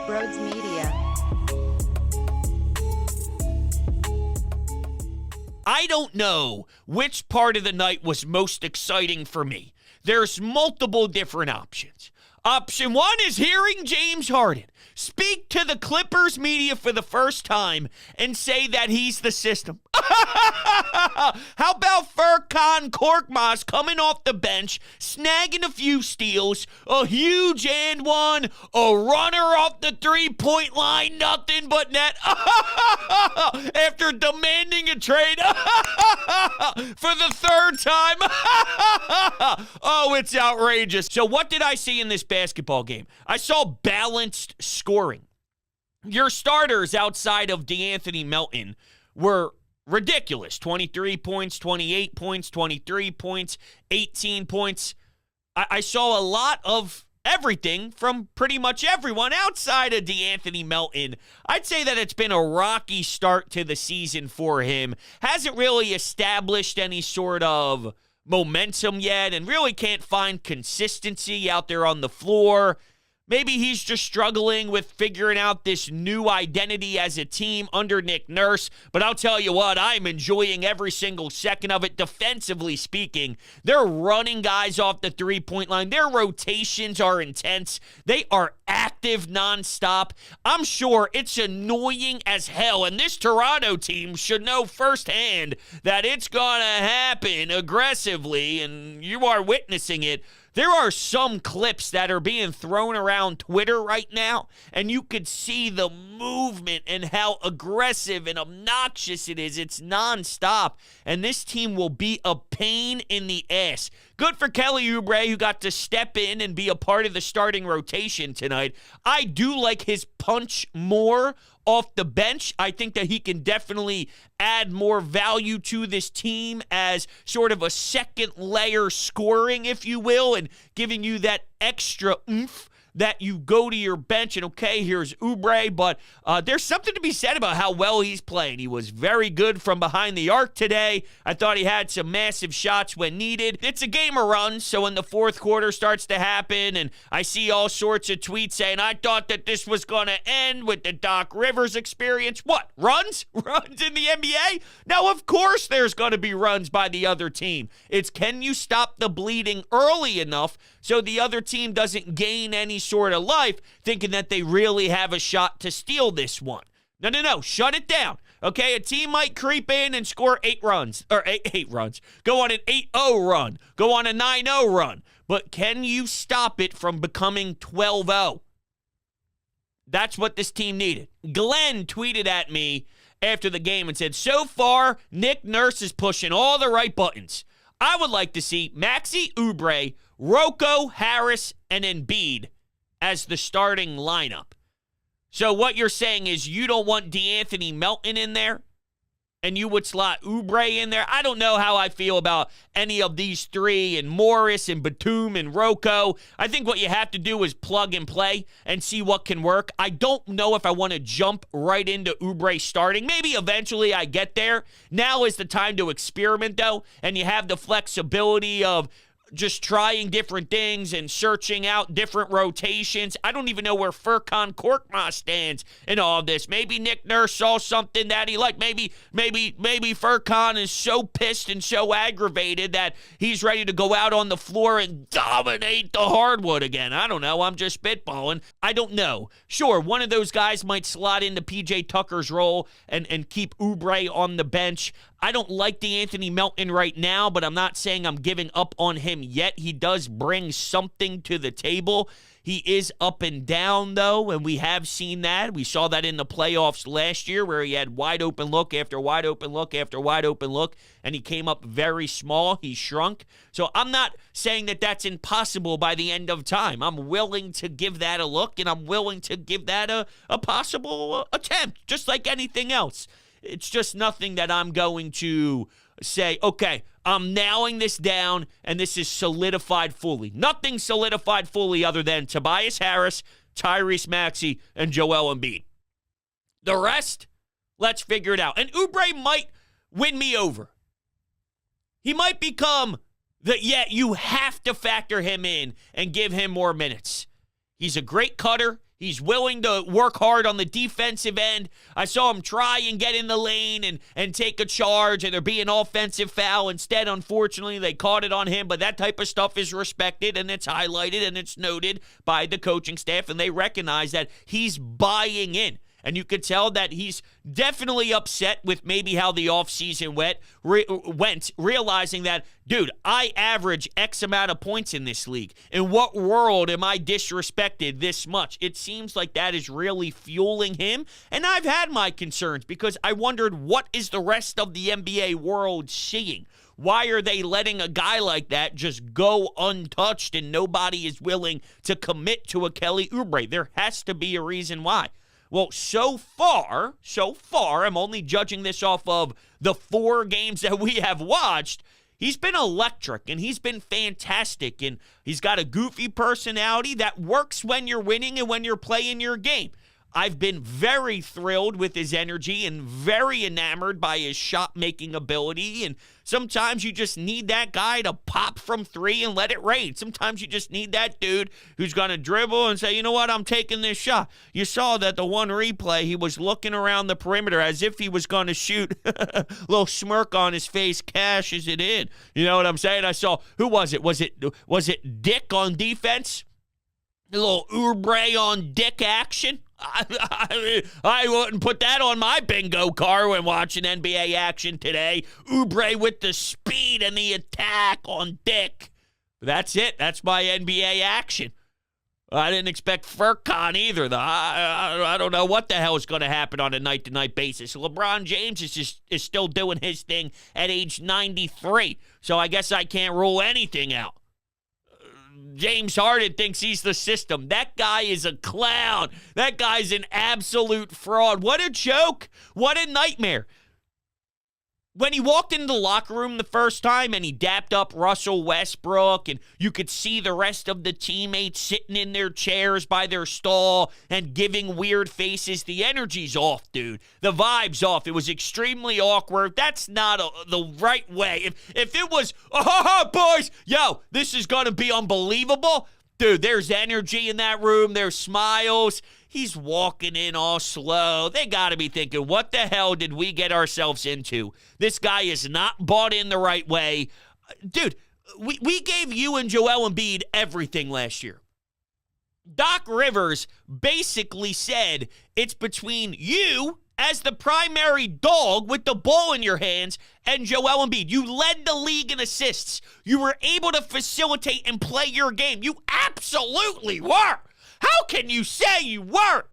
Brodes Media. I don't know which part of the night was most exciting for me. There's multiple different options. Option one is hearing James Harden speak to the Clippers media for the first time and say that he's the system. How about Furkan Korkmaz coming off the bench, snagging a few steals, a huge and one, a runner off the three-point line, nothing but net, after demanding a trade for the third time. Oh, it's outrageous. So what did I see in this basketball game? I saw balanced scoring. Your starters outside of DeAnthony Melton were ridiculous. 23 points, 28 points, 23 points, 18 points. I saw a lot of everything from pretty much everyone outside of DeAnthony Melton. I'd say that it's been a rocky start to the season for him. Hasn't really established any sort of momentum yet and really can't find consistency out there on the floor. Maybe he's just struggling with figuring out this new identity as a team under Nick Nurse. But I'll tell you what, I'm enjoying every single second of it. Defensively speaking, they're running guys off the three-point line. Their rotations are intense. They are active nonstop. I'm sure it's annoying as hell. And this Toronto team should know firsthand that it's going to happen aggressively, and you are witnessing it. There are some clips that are being thrown around Twitter right now, and you could see the movement and how aggressive and obnoxious it is. It's nonstop, and this team will be a pain in the ass. Good for Kelly Oubre, who got to step in and be a part of the starting rotation tonight. I do like his punch more off the bench. I think that he can definitely add more value to this team as sort of a second layer scoring, if you will, and giving you that extra oomph that you go to your bench and, okay, here's Oubre, but there's something to be said about how well he's playing. He was very good from behind the arc today. I thought he had some massive shots when needed. It's a game of runs, so when the fourth quarter starts to happen and I see all sorts of tweets saying, I thought that this was going to end with the Doc Rivers experience. What, runs? Runs in the NBA? Now, of course there's going to be runs by the other team. It's can you stop the bleeding early enough so the other team doesn't gain any sort of life thinking that they really have a shot to steal this one. No. Shut it down. Okay, a team might creep in and score 8 runs, or 8 runs. Go on an 8-0 run. Go on a 9-0 run. But can you stop it from becoming 12-0? That's what this team needed. Glenn tweeted at me after the game and said, so far, Nick Nurse is pushing all the right buttons. I would like to see Maxey Oubre, Rocco, Harris, and Embiid as the starting lineup. So what you're saying is you don't want DeAnthony Melton in there, and you would slot Oubre in there? I don't know how I feel about any of these three, and Morris and Batum and Rocco. I think what you have to do is plug and play and see what can work. I don't know if I want to jump right into Oubre starting. Maybe eventually I get there. Now is the time to experiment, though, and you have the flexibility of just trying different things and searching out different rotations. I don't even know where Furkan Korkmaz stands in all of this. Maybe Nick Nurse saw something that he liked. Maybe Furkan is so pissed and so aggravated that he's ready to go out on the floor and dominate the hardwood again. I don't know. I'm just spitballing. I don't know. Sure, one of those guys might slot into PJ Tucker's role and keep Oubre on the bench. I don't like DeAnthony Melton right now, but I'm not saying I'm giving up on him yet. He does bring something to the table. He is up and down, though, and we have seen that. We saw that in the playoffs last year where he had wide open look after wide open look after wide open look, and he came up very small. He shrunk. So I'm not saying that that's impossible by the end of time. I'm willing to give that a look, and I'm willing to give that a possible attempt, just like anything else. It's just nothing that I'm going to say, okay, I'm nailing this down, and this is solidified fully. Nothing solidified fully other than Tobias Harris, Tyrese Maxey, and Joel Embiid. The rest, let's figure it out. And Oubre might win me over. He might become you have to factor him in and give him more minutes. He's a great cutter. He's willing to work hard on the defensive end. I saw him try and get in the lane and take a charge, and there be an offensive foul. Instead, unfortunately, they caught it on him. But that type of stuff is respected, and it's highlighted, and it's noted by the coaching staff, and they recognize that he's buying in. And you could tell that he's definitely upset with maybe how the offseason went, realizing that, dude, I average X amount of points in this league. In what world am I disrespected this much? It seems like that is really fueling him. And I've had my concerns because I wondered, what is the rest of the NBA world seeing? Why are they letting a guy like that just go untouched and nobody is willing to commit to a Kelly Oubre? There has to be a reason why. Well, so far, I'm only judging this off of the 4 games that we have watched. He's been electric, and he's been fantastic, and he's got a goofy personality that works when you're winning and when you're playing your game. I've been very thrilled with his energy and very enamored by his shot-making ability, and sometimes you just need that guy to pop from 3 and let it rain. Sometimes you just need that dude who's going to dribble and say, you know what, I'm taking this shot. You saw that the one replay, he was looking around the perimeter as if he was going to shoot. Little smirk on his face, cashes it in. You know what I'm saying? I saw, who was it? Was it Dick on defense? A little Oubre on Dick action? I wouldn't put that on my bingo card when watching NBA action today. Oubre with the speed and the attack on Dick. That's it. That's my NBA action. I didn't expect Furkan either, though. I don't know what the hell is going to happen on a night-to-night basis. LeBron James is still doing his thing at age 93, so I guess I can't rule anything out. James Harden thinks he's the system. That guy is a clown. That guy's an absolute fraud. What a joke. What a nightmare. When he walked into the locker room the first time and he dapped up Russell Westbrook, and you could see the rest of the teammates sitting in their chairs by their stall and giving weird faces, the energy's off, dude. The vibe's off. It was extremely awkward. That's not the right way. If it was, oh, boys, yo, this is going to be unbelievable. Dude, there's energy in that room. There's smiles. He's walking in all slow. They got to be thinking, what the hell did we get ourselves into? This guy is not bought in the right way. Dude, we gave you and Joel Embiid everything last year. Doc Rivers basically said it's between you as the primary dog with the ball in your hands and Joel Embiid. You led the league in assists. You were able to facilitate and play your game. You absolutely were. How can you say you weren't?